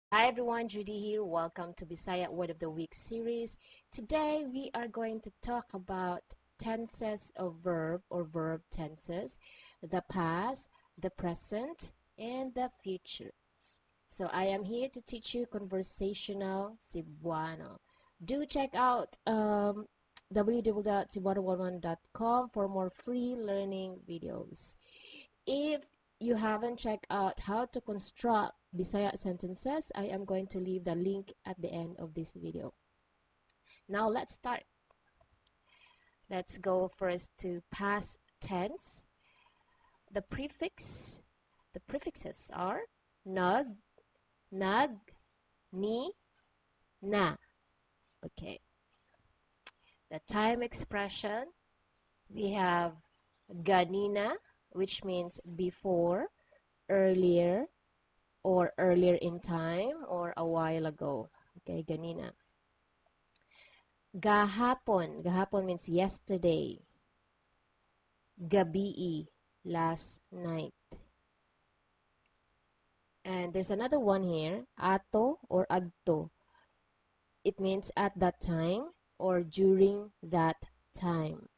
Hi everyone, Judy here. Welcome to Bisaya Word of the Week series. Today we are going to talk about tenses of verb or verb tenses, the past, the present, and the future. So I am here to teach you Conversational Cebuano. Do check out www.cebuano11.com for more free learning videos. If you haven't checked out how to construct Bisaya sentences, I am going to leave the link at the end of this video. Now let's start. Let's go first to past tense. The prefixes are nag, nag, ni, na. Okay. The time expression, we have ganina, which means before, earlier, or earlier in time, or a while ago. Okay, ganina. Gahapon. Gahapon means yesterday. Gabi, last night. And there's another one here, ato or adto. It means at that time or during that time.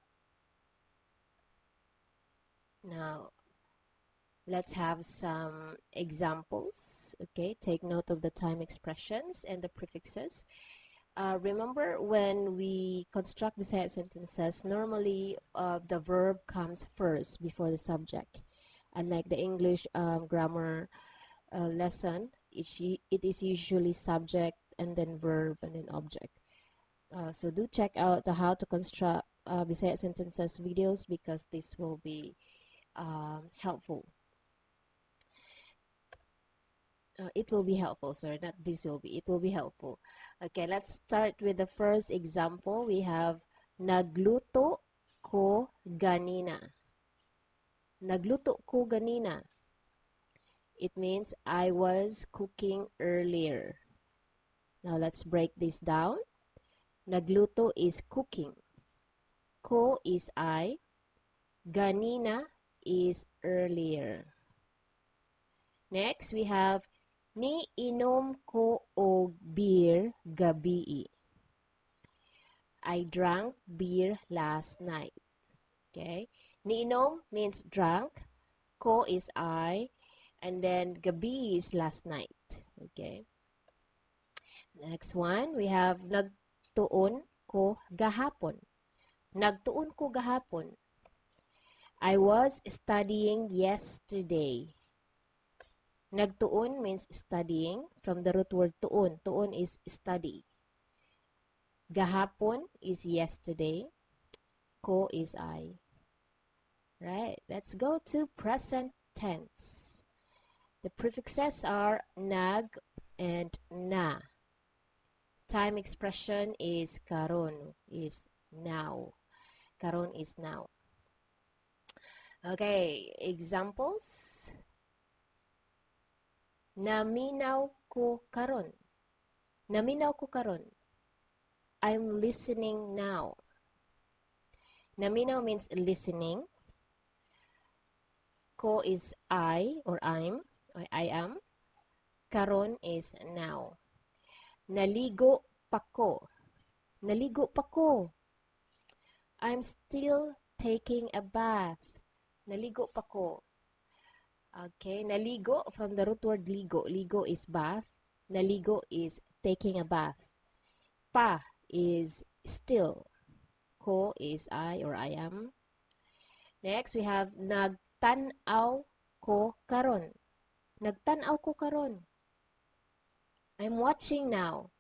Now, let's have some examples. Okay, take note of the time expressions and the prefixes. Remember, when we construct Bisaya sentences, normally the verb comes first before the subject. Unlike the English grammar lesson, it is usually subject and then verb and then object. So do check out the how to construct Bisaya sentences videos because this will be helpful. It will be helpful, sorry, not this will be. It will be helpful. Okay, let's start with the first example. We have nagluto ko ganina. Nagluto ko ganina. It means I was cooking earlier. Now let's break this down. Nagluto is cooking. Ko is I. Ganina is earlier. Next, we have ni inom ko og beer gabi. I drank beer last night. Okay. Ni inom means drank. Ko is I. And then gabi is last night. Okay. Next one, we have nagtuon ko gahapon. Nagtuon ko gahapon. I was studying yesterday. Nagtuon means studying from the root word tuon. Tuon is study. Gahapon is yesterday. Ko is I. Right, let's go to present tense. The prefixes are nag and na. Time expression is karon, is now. Karon is now. Okay, examples. Naminaw ko karon. Naminaw ko karon. I'm listening now. Naminaw means listening. Ko is I or I'm, or I am. Karon is now. Naligo pa ko. Naligo pa ko. I'm still taking a bath. Naligo pa ko. Okay, naligo from the root word ligo. Ligo is bath. Naligo is taking a bath. Pa is still. Ko is I or I am. Next, we have nagtanaw ko karon. Nagtanaw ko karon. I'm watching now.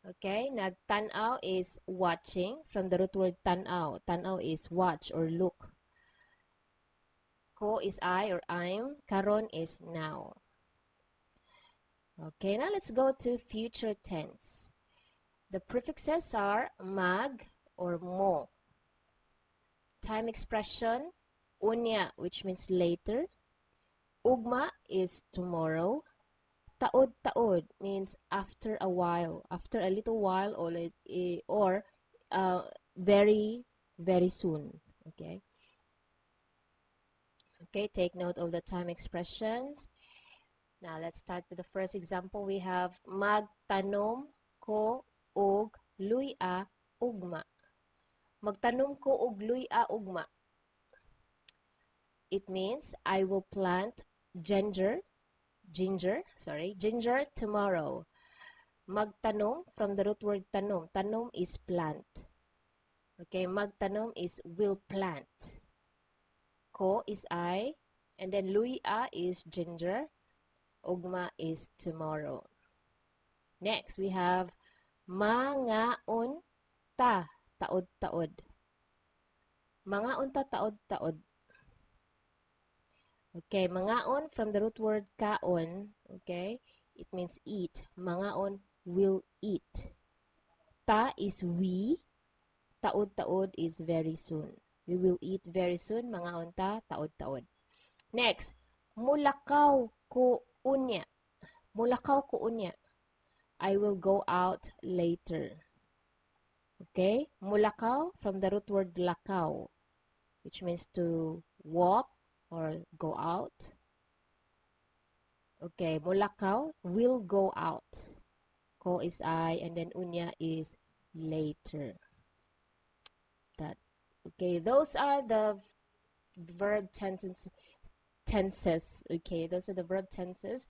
Okay, nagtanaw is watching from the root word tanaw. Tanaw is watch or look. Ko is I or I'm. Karon is now. Okay, now let's go to future tense. The prefixes are mag or mo. Time expression, unya, which means later. Ugma is tomorrow. Taod means after a while, after a little while, or very, very soon. Okay. Okay, take note of the time expressions. Now, let's start with the first example. We have magtanom ko og luya ugma. Magtanom ko og luya ugma. It means I will plant ginger tomorrow. Magtanom, from the root word tanom. Tanom is plant. Okay, magtanom is will plant. Ko is I, and then luya is ginger. Ugma is tomorrow. Next, we have mangaon ta, taod-taod. Mangaon ta, taod-taod. Okay, mangaon from the root word kaon, okay, it means eat. Mangaon will eat. Ta is we, taod-taod is very soon. We will eat very soon. Mangaon ta, taod-taod. Next, mulakaw ko unya. Mulakaw ko unya. I will go out later. Okay? Mulakaw from the root word lakaw, which means to walk or go out. Okay, mulakaw will go out. Ko is I, and then unya is later. That. Okay, those are the verb tenses. Okay, those are the verb tenses.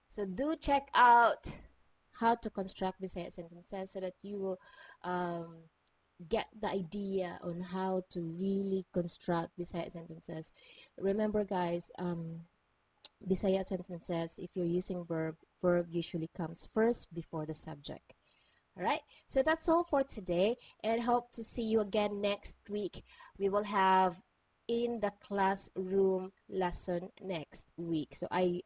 So do check out how to construct Bisaya sentences so that you will get the idea on how to really construct Bisaya sentences. Remember, guys, Bisaya sentences, if you're using verb usually comes first before the subject. Alright, so that's all for today, and hope to see you again next week. We will have in the classroom lesson next week. So I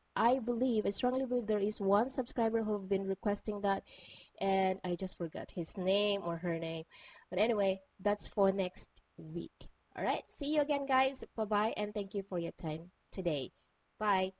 strongly believe there is one subscriber who've been requesting that, and I just forgot his name or her name. But anyway, that's for next week. Alright, see you again, guys. Bye-bye, and thank you for your time today. Bye.